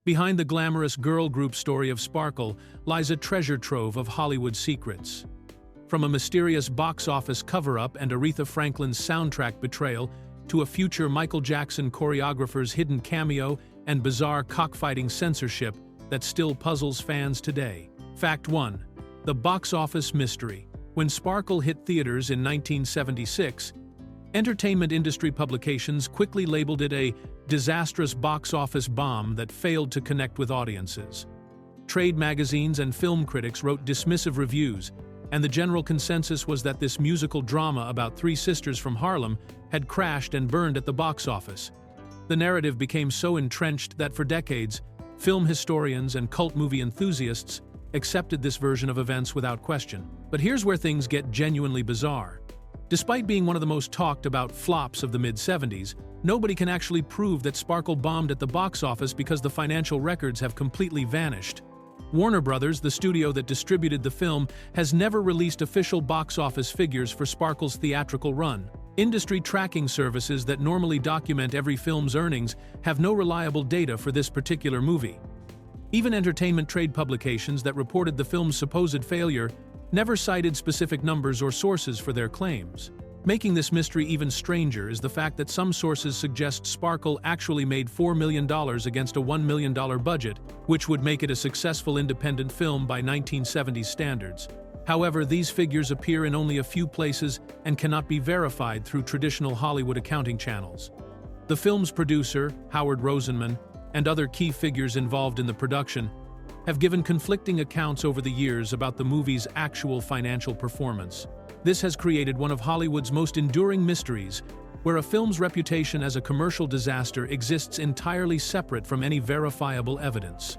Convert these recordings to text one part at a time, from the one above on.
Behind the glamorous girl group story of Sparkle lies a treasure trove of Hollywood secrets. From a mysterious box office cover-up and Aretha Franklin's soundtrack Betrayal to a future Michael Jackson choreographer's hidden cameo and bizarre cockfighting censorship that still puzzles fans today. Fact 1. The box office mystery. When Sparkle hit theaters in 1976, entertainment industry publications quickly labeled it a disastrous box office bomb that failed to connect with audiences. Trade magazines and film critics wrote dismissive reviews, and the general consensus was that this musical drama about three sisters from Harlem had crashed and burned at the box office. The narrative became so entrenched that for decades, film historians and cult movie enthusiasts accepted this version of events without question. But here's where things get genuinely bizarre. Despite being one of the most talked about flops of the mid-70s, nobody can actually prove that Sparkle bombed at the box office because the financial records have completely vanished. Warner Brothers, the studio that distributed the film, has never released official box office figures for Sparkle's theatrical run. Industry tracking services that normally document every film's earnings have no reliable data for this particular movie. Even entertainment trade publications that reported the film's supposed failure never cited specific numbers or sources for their claims. Making this mystery even stranger is the fact that some sources suggest Sparkle actually made $4 million against a $1 million budget, which would make it a successful independent film by 1970s standards. However, these figures appear in only a few places and cannot be verified through traditional Hollywood accounting channels. The film's producer, Howard Rosenman, and other key figures involved in the production have given conflicting accounts over the years about the movie's actual financial performance. This has created one of Hollywood's most enduring mysteries, where a film's reputation as a commercial disaster exists entirely separate from any verifiable evidence.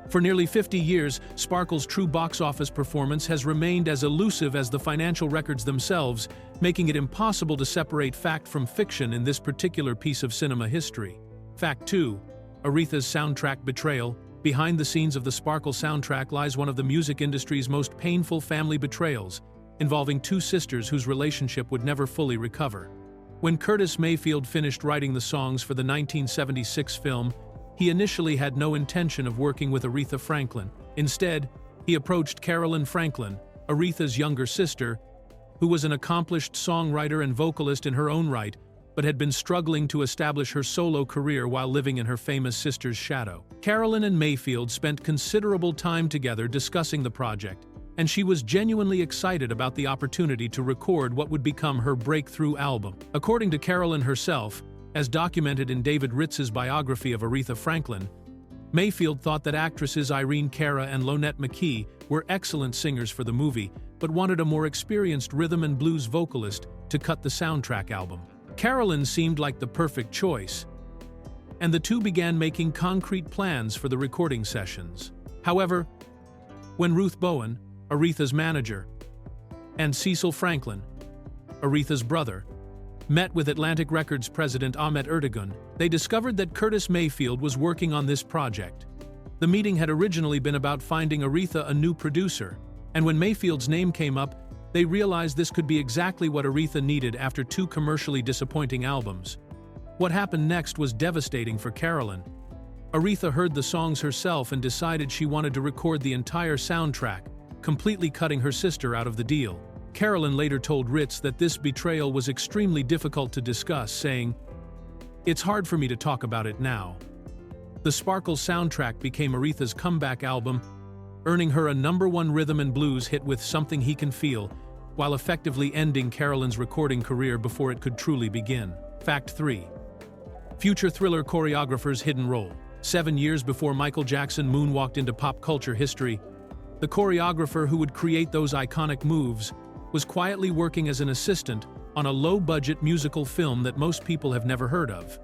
For nearly 50 years, Sparkle's true box office performance has remained as elusive as the financial records themselves, making it impossible to separate fact from fiction in this particular piece of cinema history. Fact 2. Aretha's soundtrack Betrayal. Behind the scenes of the Sparkle soundtrack lies one of the music industry's most painful family betrayals, involving two sisters whose relationship would never fully recover. When Curtis Mayfield finished writing the songs for the 1976 film, he initially had no intention of working with Aretha Franklin. Instead, he approached Carolyn Franklin, Aretha's younger sister, who was an accomplished songwriter and vocalist in her own right, but had been struggling to establish her solo career while living in her famous sister's shadow. Carolyn and Mayfield spent considerable time together discussing the project, and she was genuinely excited about the opportunity to record what would become her breakthrough album. According to Carolyn herself, as documented in David Ritz's biography of Aretha Franklin, Mayfield thought that actresses Irene Cara and Lonette McKee were excellent singers for the movie, but wanted a more experienced rhythm and blues vocalist to cut the soundtrack album. Carolyn seemed like the perfect choice, and the two began making concrete plans for the recording sessions. However, when Ruth Bowen, Aretha's manager, and Cecil Franklin, Aretha's brother, met with Atlantic Records president Ahmet Ertegun, they discovered that Curtis Mayfield was working on this project. The meeting had originally been about finding Aretha a new producer, and when Mayfield's name came up, they realized this could be exactly what Aretha needed after two commercially disappointing albums. What happened next was devastating for Carolyn. Aretha heard the songs herself and decided she wanted to record the entire soundtrack, completely cutting her sister out of the deal. Carolyn later told Ritz that this betrayal was extremely difficult to discuss, saying, "It's hard for me to talk about it now." The Sparkle soundtrack became Aretha's comeback album, earning her a #1 rhythm and blues hit with Something He Can Feel, while effectively ending Carolyn's recording career before it could truly begin. Fact 3. Future thriller choreographer's hidden role. 7 years before Michael Jackson moonwalked into pop culture history, the choreographer who would create those iconic moves was quietly working as an assistant on a low-budget musical film that most people have never heard of.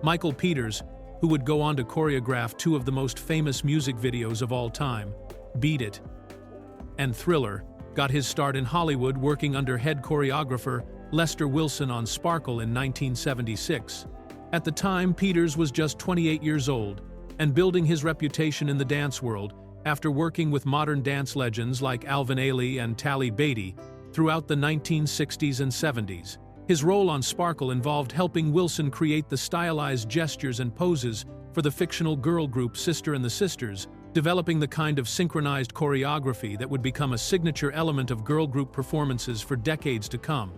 Michael Peters, who would go on to choreograph two of the most famous music videos of all time, Beat It and Thriller, got his start in Hollywood working under head choreographer Lester Wilson on Sparkle in 1976. At the time, Peters was just 28 years old and building his reputation in the dance world after working with modern dance legends like Alvin Ailey and Tally Beatty throughout the 1960s and 70s. His role on Sparkle involved helping Wilson create the stylized gestures and poses for the fictional girl group Sister and the Sisters, developing the kind of synchronized choreography that would become a signature element of girl group performances for decades to come.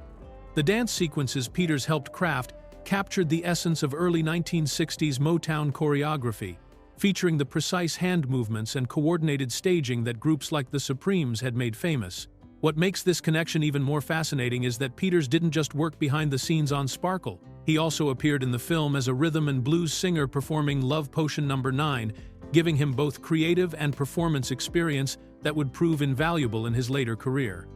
The dance sequences Peters helped craft captured the essence of early 1960s Motown choreography, featuring the precise hand movements and coordinated staging that groups like the Supremes had made famous. What makes this connection even more fascinating is that Peters didn't just work behind the scenes on Sparkle. He also appeared in the film as a rhythm and blues singer performing Love Potion No. 9, giving him both creative and performance experience that would prove invaluable in his later career.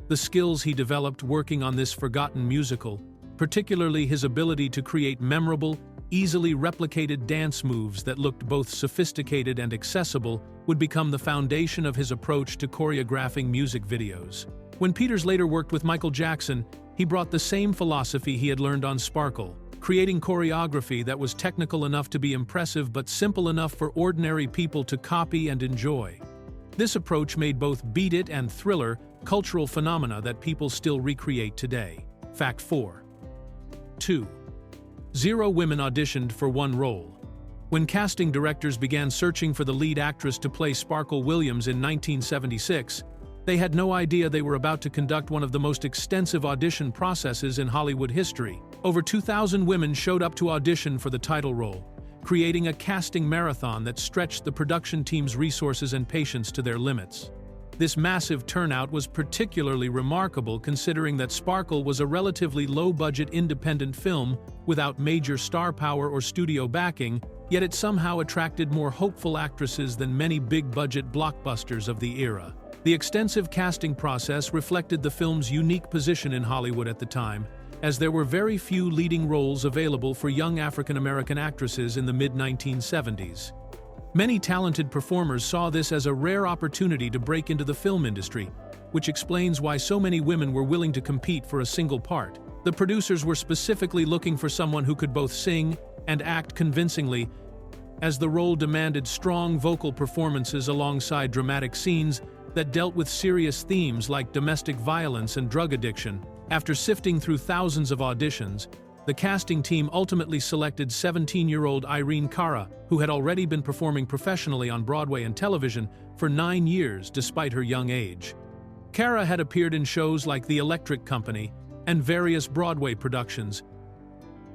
The skills he developed working on this forgotten musical, particularly his ability to create memorable, easily replicated dance moves that looked both sophisticated and accessible, would become the foundation of his approach to choreographing music videos. When Peters later worked with Michael Jackson, he brought the same philosophy he had learned on Sparkle, creating choreography that was technical enough to be impressive but simple enough for ordinary people to copy and enjoy. This approach made both Beat It and Thriller cultural phenomena that people still recreate today. Fact 4. 2. 0 women auditioned for one role. When casting directors began searching for the lead actress to play Sparkle Williams in 1976, they had no idea they were about to conduct one of the most extensive audition processes in Hollywood history. Over 2,000 women showed up to audition for the title role, creating a casting marathon that stretched the production team's resources and patience to their limits. This massive turnout was particularly remarkable considering that Sparkle was a relatively low-budget independent film without major star power or studio backing, yet it somehow attracted more hopeful actresses than many big-budget blockbusters of the era. The extensive casting process reflected the film's unique position in Hollywood at the time, as there were very few leading roles available for young African-American actresses in the mid-1970s. Many talented performers saw this as a rare opportunity to break into the film industry, which explains why so many women were willing to compete for a single part. The producers were specifically looking for someone who could both sing and act convincingly, as the role demanded strong vocal performances alongside dramatic scenes that dealt with serious themes like domestic violence and drug addiction. After sifting through thousands of auditions, the casting team ultimately selected 17-year-old Irene Cara, who had already been performing professionally on Broadway and television for 9 years despite her young age. Cara had appeared in shows like The Electric Company and various Broadway productions,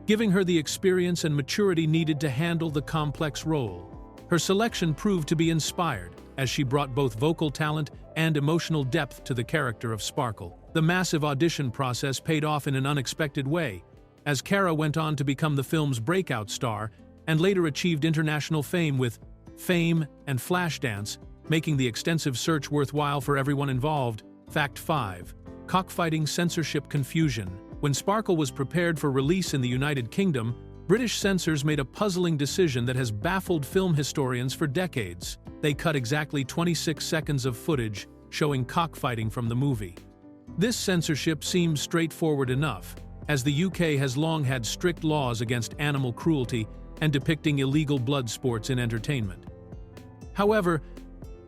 giving her the experience and maturity needed to handle the complex role. Her selection proved to be inspired, as she brought both vocal talent and emotional depth to the character of Sparkle. The massive audition process paid off in an unexpected way, as Cara went on to become the film's breakout star and later achieved international fame with Fame and Flashdance, making the extensive search worthwhile for everyone involved. Fact 5. Cockfighting censorship confusion. When Sparkle was prepared for release in the United Kingdom, British censors made a puzzling decision that has baffled film historians for decades. They cut exactly 26 seconds of footage showing cockfighting from the movie. This censorship seems straightforward enough, as the UK has long had strict laws against animal cruelty and depicting illegal blood sports in entertainment. However,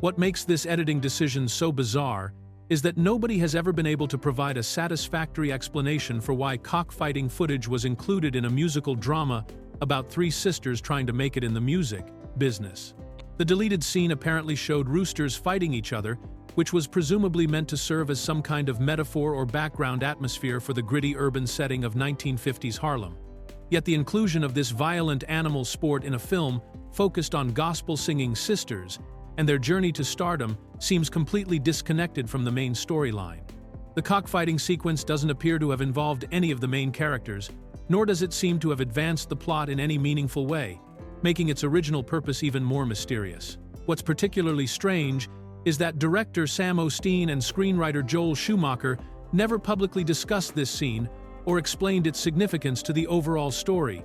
what makes this editing decision so bizarre is that nobody has ever been able to provide a satisfactory explanation for why cockfighting footage was included in a musical drama about 3 sisters trying to make it in the music business. The deleted scene apparently showed roosters fighting each other, which was presumably meant to serve as some kind of metaphor or background atmosphere for the gritty urban setting of 1950s Harlem. Yet the inclusion of this violent animal sport in a film focused on gospel-singing sisters and their journey to stardom seems completely disconnected from the main storyline. The cockfighting sequence doesn't appear to have involved any of the main characters, nor does it seem to have advanced the plot in any meaningful way, making its original purpose even more mysterious. What's particularly strange is that director Sam Osteen and screenwriter Joel Schumacher never publicly discussed this scene or explained its significance to the overall story.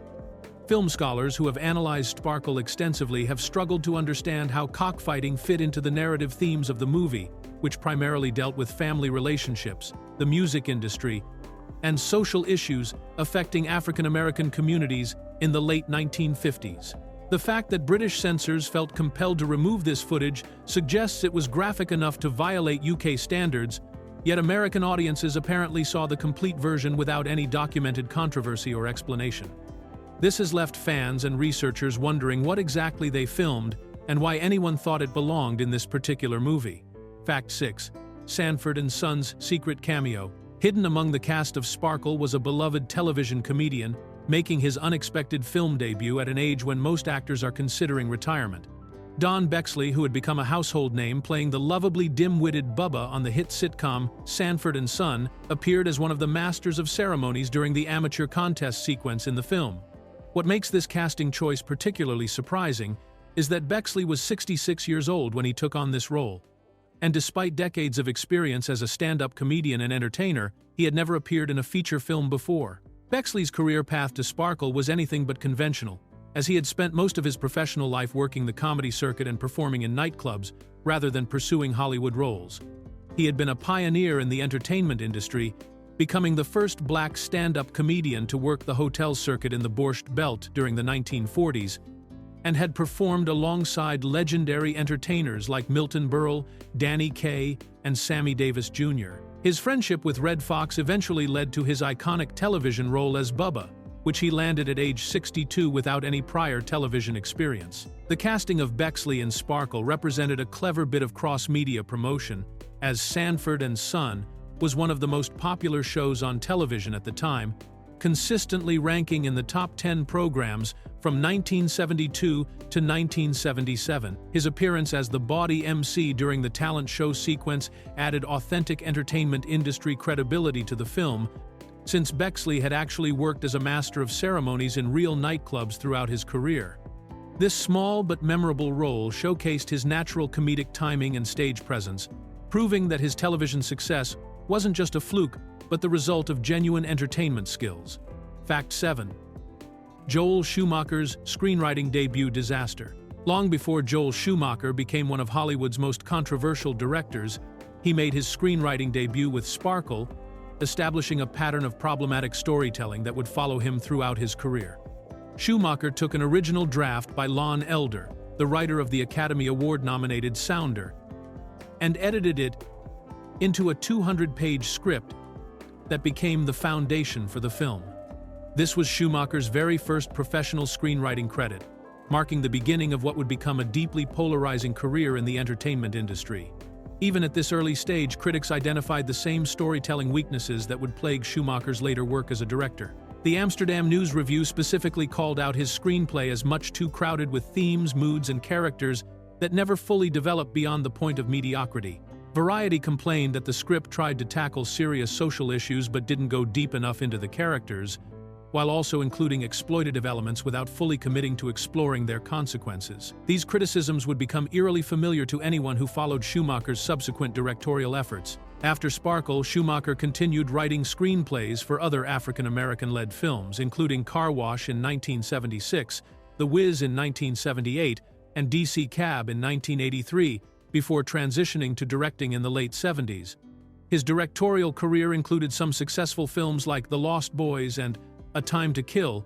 Film scholars who have analyzed Sparkle extensively have struggled to understand how cockfighting fit into the narrative themes of the movie, which primarily dealt with family relationships, the music industry, and social issues affecting African-American communities in the late 1950s. The fact that British censors felt compelled to remove this footage suggests it was graphic enough to violate UK standards, yet American audiences apparently saw the complete version without any documented controversy or explanation. This has left fans and researchers wondering what exactly they filmed and why anyone thought it belonged in this particular movie. Fact 6. Sanford & Son's secret cameo. Hidden among the cast of Sparkle was a beloved television comedian, making his unexpected film debut at an age when most actors are considering retirement. Don Bexley, who had become a household name playing the lovably dim-witted Bubba on the hit sitcom Sanford & Son, appeared as one of the masters of ceremonies during the amateur contest sequence in the film. What makes this casting choice particularly surprising is that Bexley was 66 years old when he took on this role. And despite decades of experience as a stand-up comedian and entertainer, he had never appeared in a feature film before. Bexley's career path to Sparkle was anything but conventional, as he had spent most of his professional life working the comedy circuit and performing in nightclubs, rather than pursuing Hollywood roles. He had been a pioneer in the entertainment industry, becoming the first black stand-up comedian to work the hotel circuit in the Borscht Belt during the 1940s, and had performed alongside legendary entertainers like Milton Berle, Danny Kaye, and Sammy Davis Jr. His friendship with Red Fox eventually led to his iconic television role as Bubba, which he landed at age 62 without any prior television experience. The casting of Bexley in Sparkle represented a clever bit of cross-media promotion, as Sanford & Son was one of the most popular shows on television at the time, consistently ranking in the top 10 programs from 1972 to 1977. His appearance as the bawdy MC during the talent show sequence added authentic entertainment industry credibility to the film, since Bexley had actually worked as a master of ceremonies in real nightclubs throughout his career. This small but memorable role showcased his natural comedic timing and stage presence, proving that his television success wasn't just a fluke, but the result of genuine entertainment skills. Fact 7. Joel Schumacher's screenwriting debut disaster. Long before Joel Schumacher became one of Hollywood's most controversial directors, he made his screenwriting debut with Sparkle, establishing a pattern of problematic storytelling that would follow him throughout his career. Schumacher took an original draft by Lon Elder, the writer of the Academy Award-nominated Sounder, and edited it into a 200-page script that became the foundation for the film. This was Schumacher's very first professional screenwriting credit, marking the beginning of what would become a deeply polarizing career in the entertainment industry. Even at this early stage, critics identified the same storytelling weaknesses that would plague Schumacher's later work as a director. The Amsterdam News Review specifically called out his screenplay as much too crowded with themes, moods, and characters that never fully developed beyond the point of mediocrity. Variety complained that the script tried to tackle serious social issues but didn't go deep enough into the characters, while also including exploitative elements without fully committing to exploring their consequences. These criticisms would become eerily familiar to anyone who followed Schumacher's subsequent directorial efforts. After Sparkle, Schumacher continued writing screenplays for other African-American-led films, including Car Wash in 1976, The Wiz in 1978, and DC Cab in 1983, before transitioning to directing in the late 70s. His directorial career included some successful films like The Lost Boys and A Time to Kill,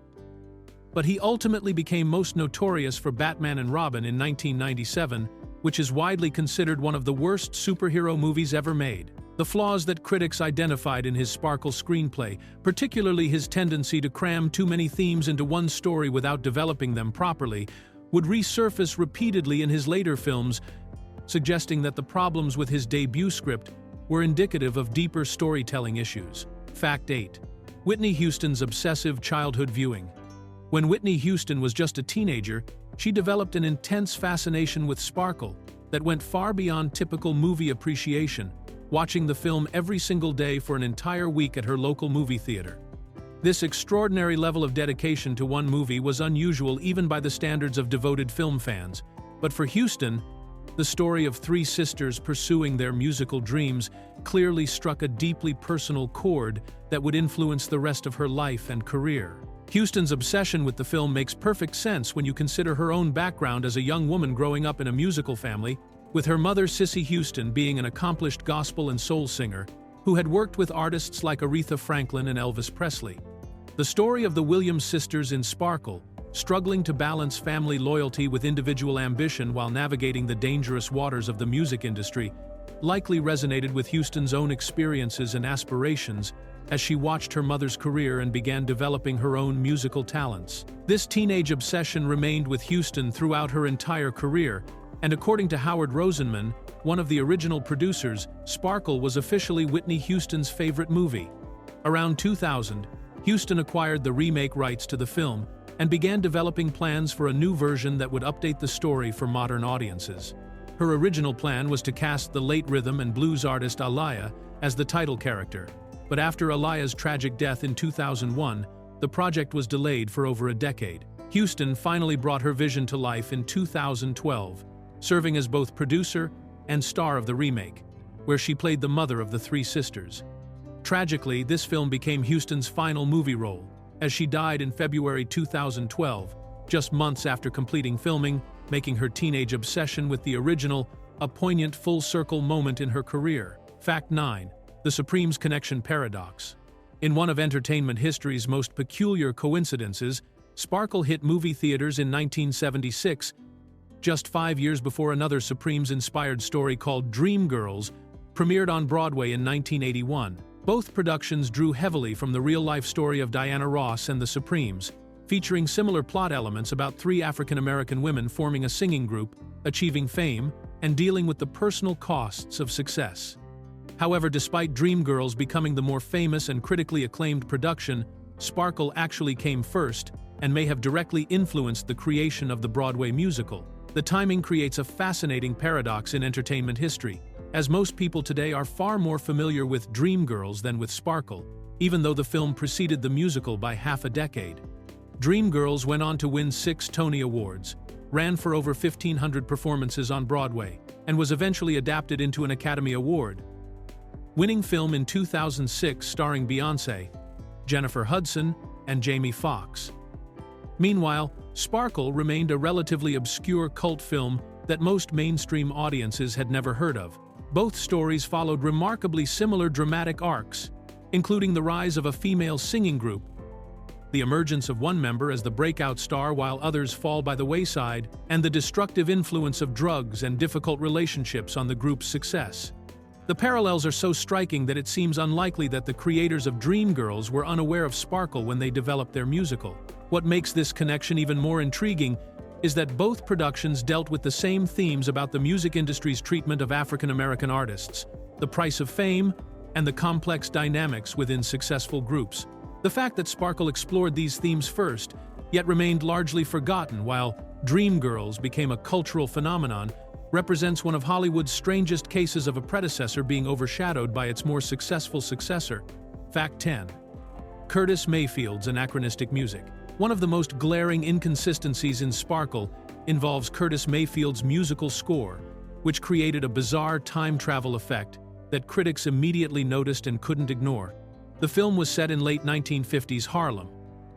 but he ultimately became most notorious for Batman and Robin in 1997, which is widely considered one of the worst superhero movies ever made. The flaws that critics identified in his Sparkle screenplay, particularly his tendency to cram too many themes into one story without developing them properly, would resurface repeatedly in his later films, suggesting that the problems with his debut script were indicative of deeper storytelling issues. Fact 8. Whitney Houston's obsessive childhood viewing. When Whitney Houston was just a teenager, she developed an intense fascination with Sparkle that went far beyond typical movie appreciation, watching the film every single day for an entire week at her local movie theater. This extraordinary level of dedication to one movie was unusual even by the standards of devoted film fans, but for Houston, the story of three sisters pursuing their musical dreams clearly struck a deeply personal chord that would influence the rest of her life and career. Houston's obsession with the film makes perfect sense when you consider her own background as a young woman growing up in a musical family, with her mother Cissy Houston being an accomplished gospel and soul singer who had worked with artists like Aretha Franklin and Elvis Presley. The story of the Williams sisters in Sparkle, struggling to balance family loyalty with individual ambition while navigating the dangerous waters of the music industry, likely resonated with Houston's own experiences and aspirations, as she watched her mother's career and began developing her own musical talents. This teenage obsession remained with Houston throughout her entire career, and according to Howard Rosenman, one of the original producers, Sparkle was officially Whitney Houston's favorite movie. Around 2000, Houston acquired the remake rights to the film and began developing plans for a new version that would update the story for modern audiences. Her original plan was to cast the late rhythm and blues artist Aaliyah as the title character, but after Aaliyah's tragic death in 2001, the project was delayed for over a decade. Houston finally brought her vision to life in 2012, serving as both producer and star of the remake, where she played the mother of the three sisters. Tragically, this film became Houston's final movie role, as she died in February 2012, just months after completing filming, making her teenage obsession with the original a poignant full-circle moment in her career. Fact 9. The Supremes Connection Paradox. In one of entertainment history's most peculiar coincidences, Sparkle hit movie theaters in 1976, just 5 years before another Supremes-inspired story called Dreamgirls premiered on Broadway in 1981. Both productions drew heavily from the real-life story of Diana Ross and the Supremes, featuring similar plot elements about three African-American women forming a singing group, achieving fame, and dealing with the personal costs of success. However, despite Dreamgirls becoming the more famous and critically acclaimed production, Sparkle actually came first and may have directly influenced the creation of the Broadway musical. The timing creates a fascinating paradox in entertainment history, as most people today are far more familiar with Dreamgirls than with Sparkle, even though the film preceded the musical by half a decade. Dreamgirls went on to win 6 Tony Awards, ran for over 1,500 performances on Broadway, and was eventually adapted into an Academy Award. Winning film in 2006 starring Beyoncé, Jennifer Hudson, and Jamie Foxx. Meanwhile, Sparkle remained a relatively obscure cult film that most mainstream audiences had never heard of. Both stories followed remarkably similar dramatic arcs, including the rise of a female singing group, the emergence of one member as the breakout star while others fall by the wayside, and the destructive influence of drugs and difficult relationships on the group's success. The parallels are so striking that it seems unlikely that the creators of Dreamgirls were unaware of Sparkle when they developed their musical. What makes this connection even more intriguing is that both productions dealt with the same themes about the music industry's treatment of African-American artists, the price of fame, and the complex dynamics within successful groups. The fact that Sparkle explored these themes first, yet remained largely forgotten while Dreamgirls became a cultural phenomenon, represents one of Hollywood's strangest cases of a predecessor being overshadowed by its more successful successor. Fact 10. Curtis Mayfield's anachronistic music. One of the most glaring inconsistencies in Sparkle involves Curtis Mayfield's musical score, which created a bizarre time travel effect that critics immediately noticed and couldn't ignore. The film was set in late 1950s Harlem,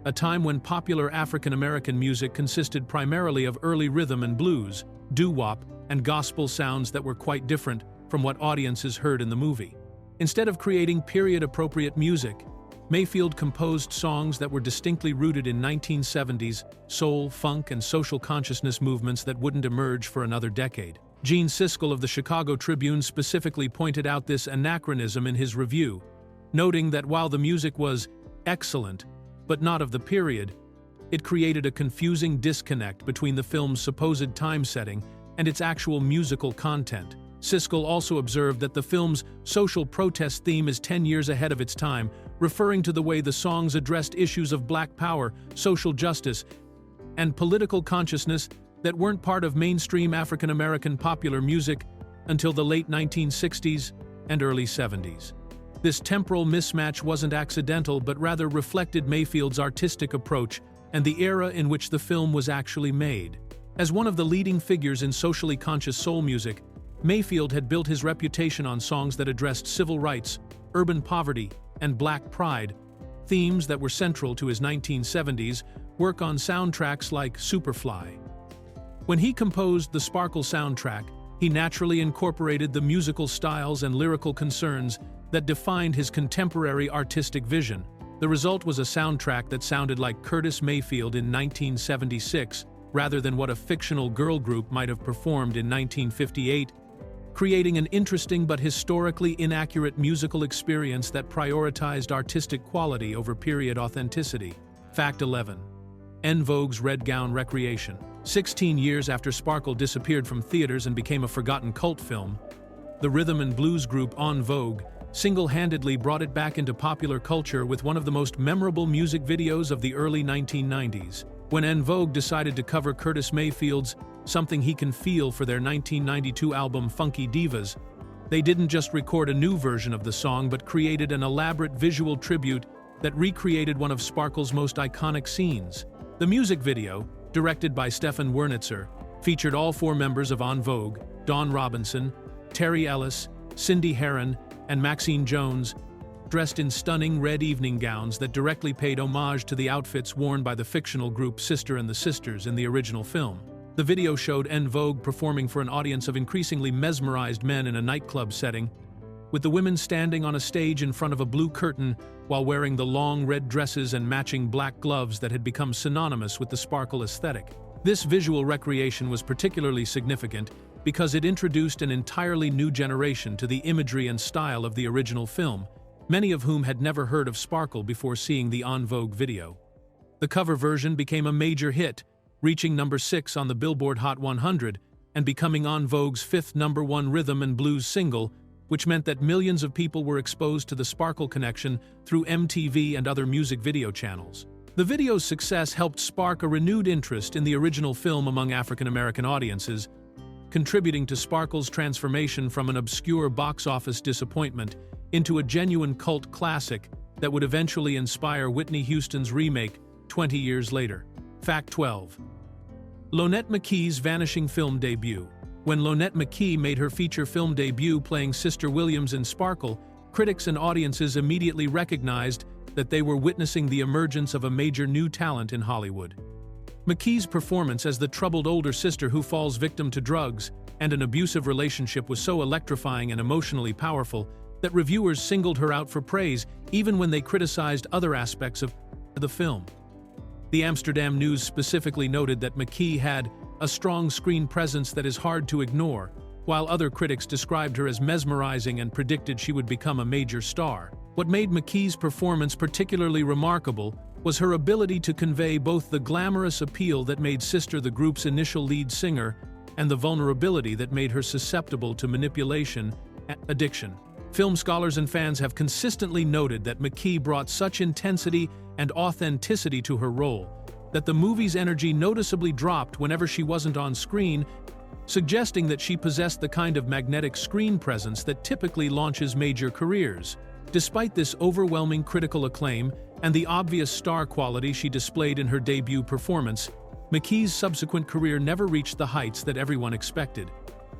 a time when popular African-American music consisted primarily of early rhythm and blues, doo-wop, and gospel sounds that were quite different from what audiences heard in the movie. Instead of creating period-appropriate music, Mayfield composed songs that were distinctly rooted in 1970s soul, funk, and social consciousness movements that wouldn't emerge for another decade. Gene Siskel of the Chicago Tribune specifically pointed out this anachronism in his review, noting that while the music was excellent, but not of the period, it created a confusing disconnect between the film's supposed time setting and its actual musical content. Siskel also observed that the film's social protest theme is 10 years ahead of its time, referring to the way the songs addressed issues of black power, social justice, and political consciousness that weren't part of mainstream African-American popular music until the late 1960s and early 70s. This temporal mismatch wasn't accidental but rather reflected Mayfield's artistic approach and the era in which the film was actually made. As one of the leading figures in socially conscious soul music, Mayfield had built his reputation on songs that addressed civil rights, urban poverty, and black pride, themes that were central to his 1970s work on soundtracks like Superfly. When he composed the Sparkle soundtrack, he naturally incorporated the musical styles and lyrical concerns that defined his contemporary artistic vision. The result was a soundtrack that sounded like Curtis Mayfield in 1976, rather than what a fictional girl group might have performed in 1958 creating an interesting but historically inaccurate musical experience that prioritized artistic quality over period authenticity. Fact 11. En Vogue's Red Gown Recreation. 16 years after Sparkle disappeared from theaters and became a forgotten cult film, the rhythm and blues group En Vogue single-handedly brought it back into popular culture with one of the most memorable music videos of the early 1990s. When En Vogue decided to cover Curtis Mayfield's Something He Can Feel for their 1992 album Funky Divas, they didn't just record a new version of the song but created an elaborate visual tribute that recreated one of Sparkle's most iconic scenes. The music video, directed by Stefan Wernitzer, featured all four members of En Vogue, Dawn Robinson, Terry Ellis, Cindy Herron, and Maxine Jones, dressed in stunning red evening gowns that directly paid homage to the outfits worn by the fictional group Sister and the Sisters in the original film. The video showed En Vogue performing for an audience of increasingly mesmerized men in a nightclub setting, with the women standing on a stage in front of a blue curtain while wearing the long red dresses and matching black gloves that had become synonymous with the Sparkle aesthetic. This visual recreation was particularly significant because it introduced an entirely new generation to the imagery and style of the original film, many of whom had never heard of Sparkle before seeing the En Vogue video. The cover version became a major hit, reaching number 6 on the Billboard Hot 100 and becoming En Vogue's 5th #1 rhythm and blues single, which meant that millions of people were exposed to the Sparkle connection through MTV and other music video channels. The video's success helped spark a renewed interest in the original film among African-American audiences, contributing to Sparkle's transformation from an obscure box office disappointment into a genuine cult classic that would eventually inspire Whitney Houston's remake 20 years later. Fact 12. Lonette McKee's vanishing film debut. When Lonette McKee made her feature film debut playing Sister Williams in Sparkle, critics and audiences immediately recognized that they were witnessing the emergence of a major new talent in Hollywood. McKee's performance as the troubled older sister who falls victim to drugs and an abusive relationship was so electrifying and emotionally powerful that reviewers singled her out for praise even when they criticized other aspects of the film. The Amsterdam News specifically noted that McKee had a strong screen presence that is hard to ignore, while other critics described her as mesmerizing and predicted she would become a major star. What made McKee's performance particularly remarkable was her ability to convey both the glamorous appeal that made Sister the group's initial lead singer and the vulnerability that made her susceptible to manipulation and addiction. Film scholars and fans have consistently noted that McKee brought such intensity and authenticity to her role that the movie's energy noticeably dropped whenever she wasn't on screen, suggesting that she possessed the kind of magnetic screen presence that typically launches major careers. Despite this overwhelming critical acclaim and the obvious star quality she displayed in her debut performance, McKee's subsequent career never reached the heights that everyone expected.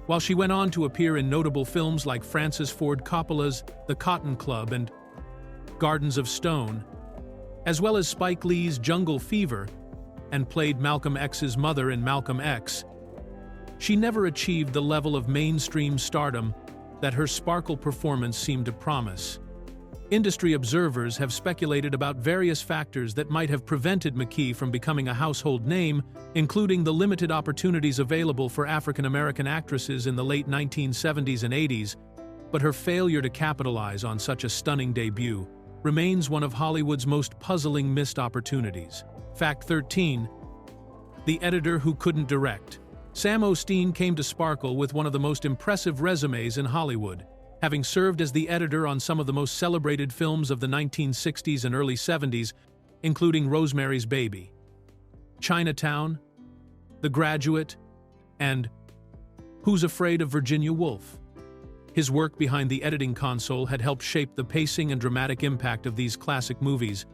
While she went on to appear in notable films like Francis Ford Coppola's The Cotton Club and Gardens of Stone, as well as Spike Lee's Jungle Fever, and played Malcolm X's mother in Malcolm X, she never achieved the level of mainstream stardom that her Sparkle performance seemed to promise. Industry observers have speculated about various factors that might have prevented McKee from becoming a household name, including the limited opportunities available for African-American actresses in the late 1970s and 80s, but her failure to capitalize on such a stunning debut remains one of Hollywood's most puzzling missed opportunities. Fact 13. The editor who couldn't direct. Sam Osteen came to Sparkle with one of the most impressive resumes in Hollywood, having served as the editor on some of the most celebrated films of the 1960s and early 70s, including Rosemary's Baby, Chinatown, The Graduate, and Who's Afraid of Virginia Woolf? His work behind the editing console had helped shape the pacing and dramatic impact of these classic movies,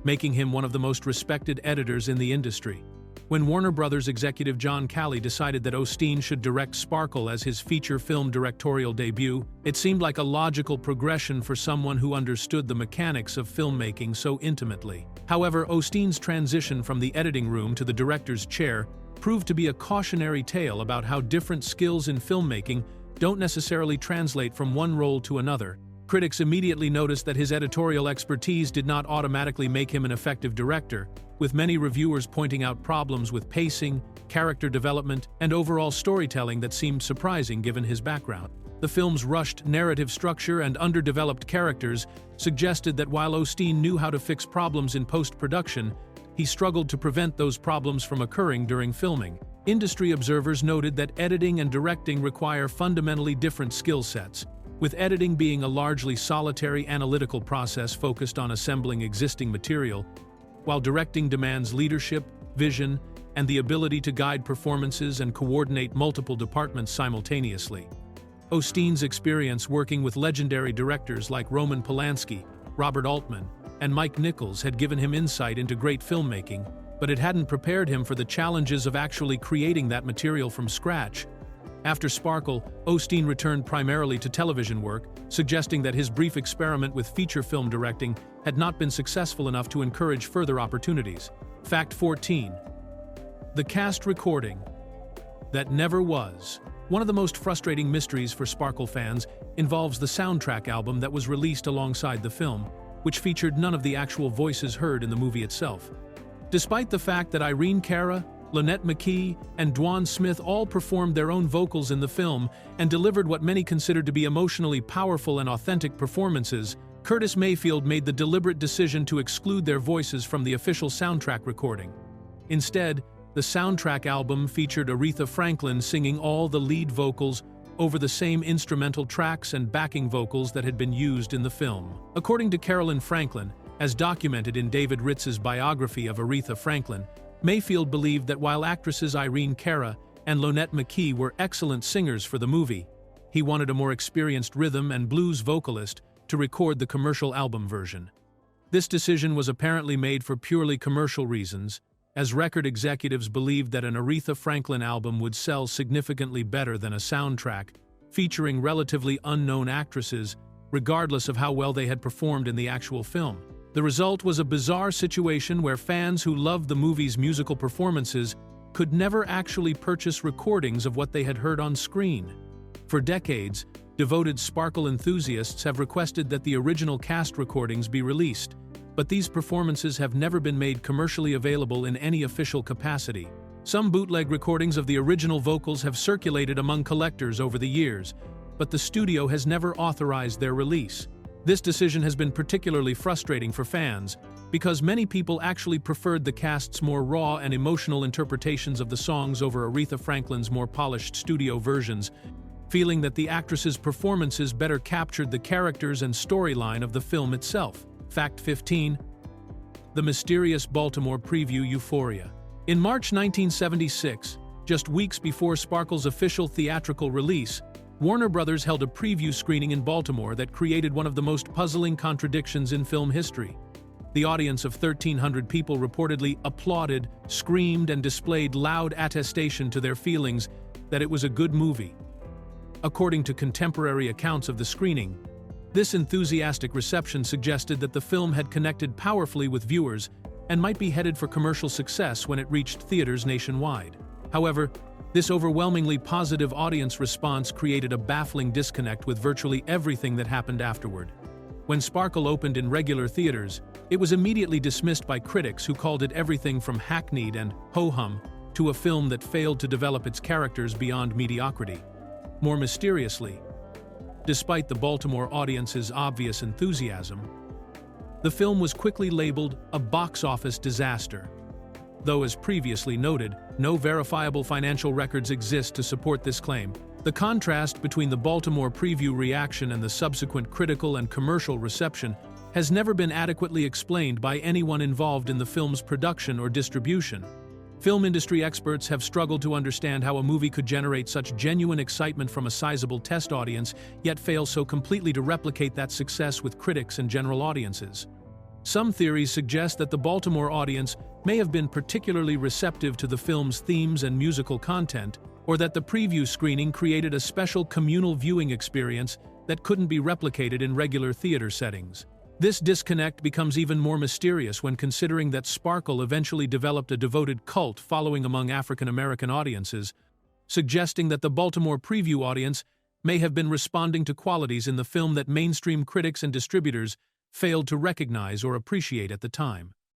making him one of the most respected editors in the industry. When Warner Brothers executive John Calley decided that Osteen should direct Sparkle as his feature film directorial debut, it seemed like a logical progression for someone who understood the mechanics of filmmaking so intimately. However, Osteen's transition from the editing room to the director's chair proved to be a cautionary tale about how different skills in filmmaking don't necessarily translate from one role to another. Critics immediately noticed that his editorial expertise did not automatically make him an effective director, with many reviewers pointing out problems with pacing, character development, and overall storytelling that seemed surprising given his background. The film's rushed narrative structure and underdeveloped characters suggested that while Osteen knew how to fix problems in post-production, he struggled to prevent those problems from occurring during filming. Industry observers noted that editing and directing require fundamentally different skill sets, with editing being a largely solitary analytical process focused on assembling existing material, while directing demands leadership, vision, and the ability to guide performances and coordinate multiple departments simultaneously. Osteen's experience working with legendary directors like Roman Polanski, Robert Altman, and Mike Nichols had given him insight into great filmmaking, but it hadn't prepared him for the challenges of actually creating that material from scratch. After Sparkle, Osteen returned primarily to television work, suggesting that his brief experiment with feature film directing had not been successful enough to encourage further opportunities. Fact 14. The cast recording that never was. One of the most frustrating mysteries for Sparkle fans involves the soundtrack album that was released alongside the film, which featured none of the actual voices heard in the movie itself. Despite the fact that Irene Cara, Lynette McKee, and Dwan Smith all performed their own vocals in the film and delivered what many considered to be emotionally powerful and authentic performances, Curtis Mayfield made the deliberate decision to exclude their voices from the official soundtrack recording. Instead, the soundtrack album featured Aretha Franklin singing all the lead vocals over the same instrumental tracks and backing vocals that had been used in the film. According to Carolyn Franklin, as documented in David Ritz's biography of Aretha Franklin, Mayfield believed that while actresses Irene Cara and Lynette McKee were excellent singers for the movie, he wanted a more experienced rhythm and blues vocalist to record the commercial album version. This decision was apparently made for purely commercial reasons, as record executives believed that an Aretha Franklin album would sell significantly better than a soundtrack featuring relatively unknown actresses, regardless of how well they had performed in the actual film. The result was a bizarre situation where fans who loved the movie's musical performances could never actually purchase recordings of what they had heard on screen. For decades, devoted Sparkle enthusiasts have requested that the original cast recordings be released, but these performances have never been made commercially available in any official capacity. Some bootleg recordings of the original vocals have circulated among collectors over the years, but the studio has never authorized their release. This decision has been particularly frustrating for fans, because many people actually preferred the cast's more raw and emotional interpretations of the songs over Aretha Franklin's more polished studio versions, feeling that the actress's performances better captured the characters and storyline of the film itself. Fact 15. The mysterious Baltimore preview Euphoria. In March 1976, just weeks before Sparkle's official theatrical release, Warner Brothers held a preview screening in Baltimore that created one of the most puzzling contradictions in film history. The audience of 1,300 people reportedly applauded, screamed, and displayed loud attestation to their feelings that it was a good movie. According to contemporary accounts of the screening, this enthusiastic reception suggested that the film had connected powerfully with viewers and might be headed for commercial success when it reached theaters nationwide. However, this overwhelmingly positive audience response created a baffling disconnect with virtually everything that happened afterward. When Sparkle opened in regular theaters, it was immediately dismissed by critics who called it everything from hackneyed and ho-hum to a film that failed to develop its characters beyond mediocrity. More mysteriously, despite the Baltimore audience's obvious enthusiasm, the film was quickly labeled a box office disaster. Though, as previously noted, no verifiable financial records exist to support this claim, the contrast between the Baltimore preview reaction and the subsequent critical and commercial reception has never been adequately explained by anyone involved in the film's production or distribution. Film industry experts have struggled to understand how a movie could generate such genuine excitement from a sizable test audience, yet fail so completely to replicate that success with critics and general audiences. Some theories suggest that the Baltimore audience may have been particularly receptive to the film's themes and musical content, or that the preview screening created a special communal viewing experience that couldn't be replicated in regular theater settings. This disconnect becomes even more mysterious when considering that Sparkle eventually developed a devoted cult following among African American audiences, suggesting that the Baltimore preview audience may have been responding to qualities in the film that mainstream critics and distributors failed to recognize or appreciate at the time.